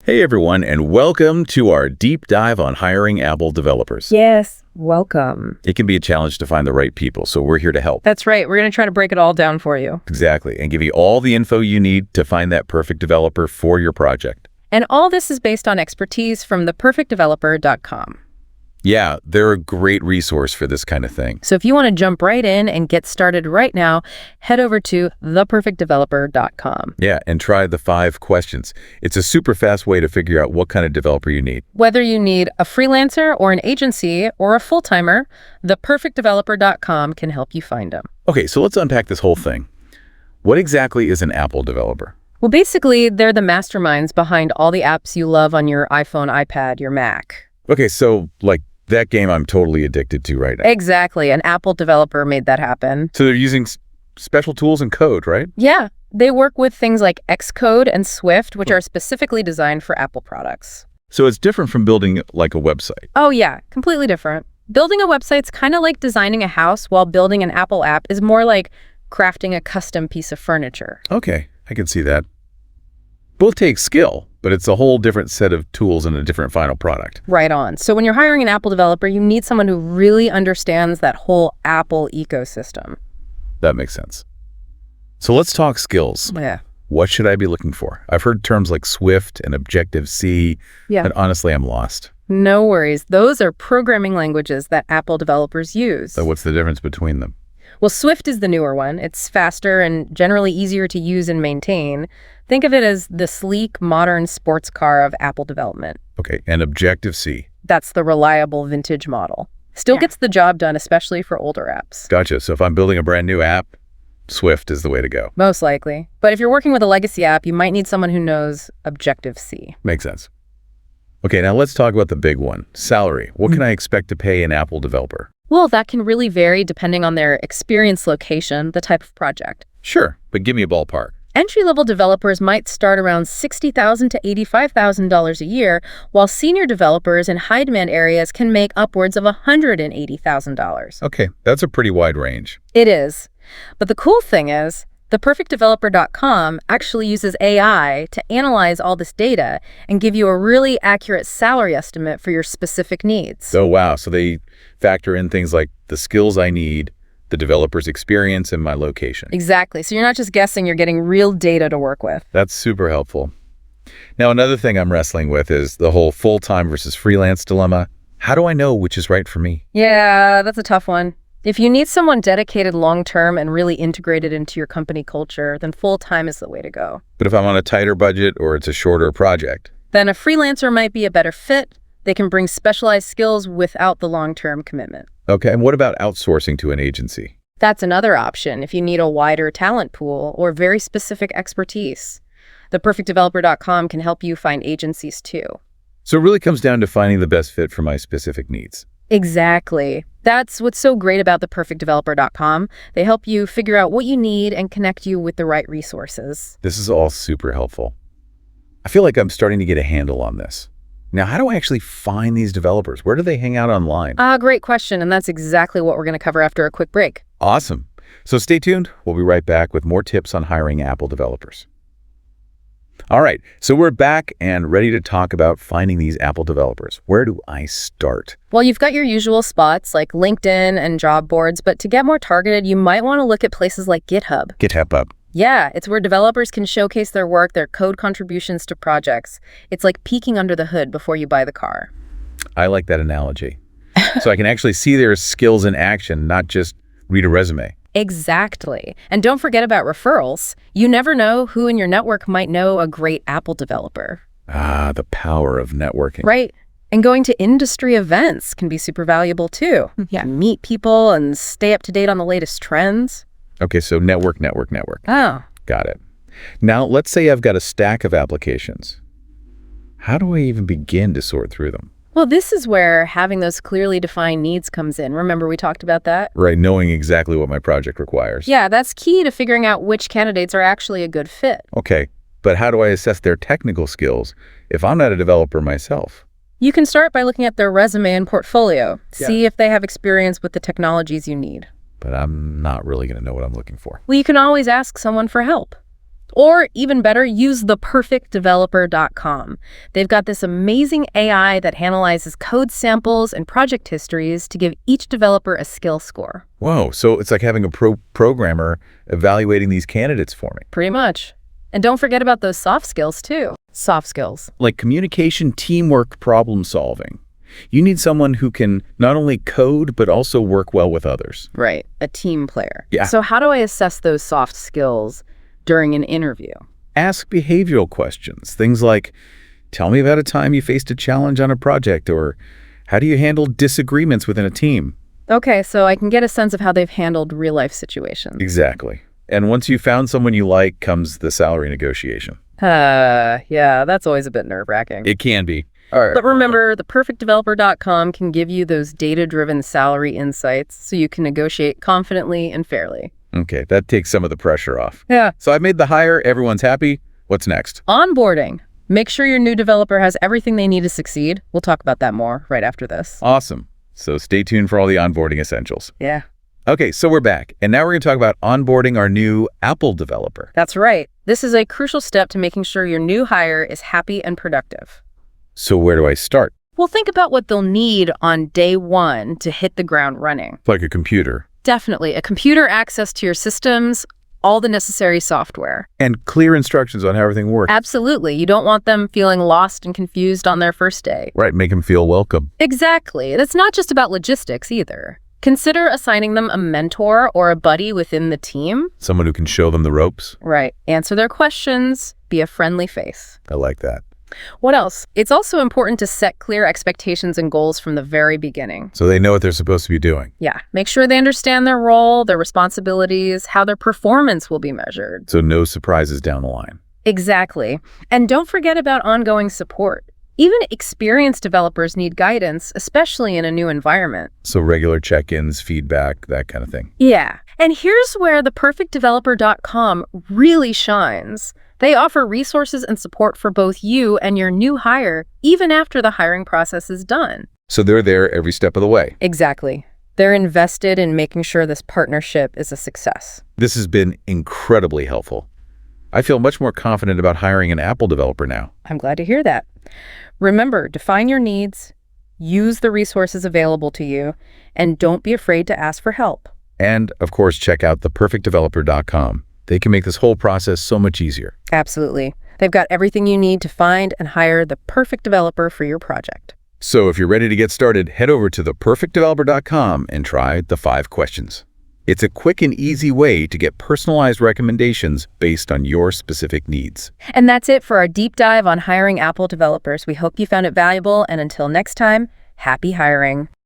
Hey everyone, and welcome to our deep dive on hiring Apple developers. Yes, welcome. It can be a challenge to find the right people, so we're here to help. That's right. We're going to try to break it all down for you. Exactly, and give you all the info you need to find that perfect developer for your project. And all this is based on expertise from theperfectdeveloper.com. Yeah, they're a great resource for this kind of thing. So if you want to jump right in and get started right now, head over to theperfectdeveloper.com. Yeah, and try the 5 questions. It's a super fast way to figure out what kind of developer you need. Whether you need a freelancer or an agency or a full-timer, theperfectdeveloper.com can help you find them. Okay, so let's unpack this whole thing. What exactly is an Apple developer? Well, basically, they're the masterminds behind all the apps you love on your iPhone, iPad, your Mac. Okay, so like that game I'm totally addicted to right now. Exactly. An Apple developer made that happen. So they're using special tools and code, right? Yeah. They work with things like Xcode and Swift, which are specifically designed for Apple products. So it's different from building like a website. Oh, yeah. Completely different. Building a website's kind of like designing a house, while building an Apple app is more like crafting a custom piece of furniture. Okay, I can see that. Both take skill, but it's a whole different set of tools and a different final product. Right on. So when you're hiring an Apple developer, you need someone who really understands that whole Apple ecosystem. That makes sense. So let's talk skills. Yeah. What should I be looking for? I've heard terms like Swift and Objective-C, and honestly, I'm lost. No worries. Those are programming languages that Apple developers use. So what's the difference between them? Well, Swift is the newer one. It's faster and generally easier to use and maintain. Think of it as the sleek, modern sports car of Apple development. Okay, and Objective-C. That's the reliable vintage model. Still gets the job done, especially for older apps. Gotcha. So if I'm building a brand new app, Swift is the way to go. Most likely. But if you're working with a legacy app, you might need someone who knows Objective-C. Makes sense. Okay, now let's talk about the big one, salary. What can I expect to pay an Apple developer? Well, that can really vary depending on their experience, location, the type of project. Sure, but give me a ballpark. Entry-level developers might start around $60,000 to $85,000 a year, while senior developers in high-demand areas can make upwards of $180,000. Okay, that's a pretty wide range. It is. But the cool thing is, theperfectdeveloper.com actually uses AI to analyze all this data and give you a really accurate salary estimate for your specific needs. Oh, wow. So they factor in things like the skills I need, the developer's experience, and my location. Exactly. So you're not just guessing, you're getting real data to work with. That's super helpful. Now, another thing I'm wrestling with is the whole full-time versus freelance dilemma. How do I know which is right for me? Yeah, that's a tough one. If you need someone dedicated long-term and really integrated into your company culture, then full-time is the way to go. But if I'm on a tighter budget or it's a shorter project? Then a freelancer might be a better fit. They can bring specialized skills without the long-term commitment. Okay, and what about outsourcing to an agency? That's another option if you need a wider talent pool or very specific expertise. Theperfectdeveloper.com can help you find agencies too. So it really comes down to finding the best fit for my specific needs. Exactly. That's what's so great about theperfectdeveloper.com. They help you figure out what you need and connect you with the right resources. This is all super helpful. I feel like I'm starting to get a handle on this. Now, how do I actually find these developers? Where do they hang out online? Great question, and that's exactly what we're going to cover after a quick break. Awesome. So stay tuned. We'll be right back with more tips on hiring Apple developers. All right, so we're back and ready to talk about finding these Apple developers. Where do I start? Well, you've got your usual spots like LinkedIn and job boards, but to get more targeted, you might want to look at places like GitHub. GitHub. Yeah, it's where developers can showcase their work, their code contributions to projects. It's like peeking under the hood before you buy the car. I like that analogy. So I can actually see their skills in action, not just read a resume. Exactly. And don't forget about referrals. You never know who in your network might know a great Apple developer. Ah, the power of networking. Right. And going to industry events can be super valuable too. Yeah. Meet people and stay up to date on the latest trends. Okay, so network. Oh. Got it. Now, let's say I've got a stack of applications. How do I even begin to sort through them? Well, this is where having those clearly defined needs comes in. Remember we talked about that? Right, knowing exactly what my project requires. Yeah, that's key to figuring out which candidates are actually a good fit. Okay, but how do I assess their technical skills if I'm not a developer myself? You can start by looking at their resume and portfolio. See if they have experience with the technologies you need. But I'm not really going to know what I'm looking for. Well, you can always ask someone for help. Or even better, use theperfectdeveloper.com. They've got this amazing AI that analyzes code samples and project histories to give each developer a skill score. Whoa, so it's like having a programmer evaluating these candidates for me. Pretty much. And don't forget about those soft skills, too. Soft skills. Like communication, teamwork, problem solving. You need someone who can not only code, but also work well with others. Right, a team player. Yeah. So how do I assess those soft skills during an interview? Ask behavioral questions. Things like, tell me about a time you faced a challenge on a project, or how do you handle disagreements within a team? Okay, so I can get a sense of how they've handled real-life situations. Exactly. And once you've found someone you like, comes the salary negotiation. Yeah, that's always a bit nerve-wracking. It can be. All right. But remember, theperfectdeveloper.com can give you those data-driven salary insights so you can negotiate confidently and fairly. Okay, that takes some of the pressure off. Yeah. So I've made the hire, everyone's happy. What's next? Onboarding. Make sure your new developer has everything they need to succeed. We'll talk about that more right after this. Awesome. So stay tuned for all the onboarding essentials. Yeah. Okay, so we're back. And now we're going to talk about onboarding our new Apple developer. That's right. This is a crucial step to making sure your new hire is happy and productive. So where do I start? Well, think about what they'll need on day one to hit the ground running. Like a computer. Definitely. A computer, access to your systems, all the necessary software. And clear instructions on how everything works. Absolutely. You don't want them feeling lost and confused on their first day. Right, make them feel welcome. Exactly. That's not just about logistics either. Consider assigning them a mentor or a buddy within the team. Someone who can show them the ropes. Right. Answer their questions. Be a friendly face. I like that. What else? It's also important to set clear expectations and goals from the very beginning. So they know what they're supposed to be doing. Yeah. Make sure they understand their role, their responsibilities, how their performance will be measured. So no surprises down the line. Exactly. And don't forget about ongoing support. Even experienced developers need guidance, especially in a new environment. So regular check-ins, feedback, that kind of thing. Yeah. And here's where theperfectdeveloper.com really shines. They offer resources and support for both you and your new hire, even after the hiring process is done. So they're there every step of the way. Exactly. They're invested in making sure this partnership is a success. This has been incredibly helpful. I feel much more confident about hiring an Apple developer now. I'm glad to hear that. Remember, define your needs, use the resources available to you, and don't be afraid to ask for help. And, of course, check out theperfectdeveloper.com. They can make this whole process so much easier. Absolutely. They've got everything you need to find and hire the perfect developer for your project. So if you're ready to get started, head over to theperfectdeveloper.com and try the 5 questions. It's a quick and easy way to get personalized recommendations based on your specific needs. And that's it for our deep dive on hiring Apple developers. We hope you found it valuable, and until next time, happy hiring.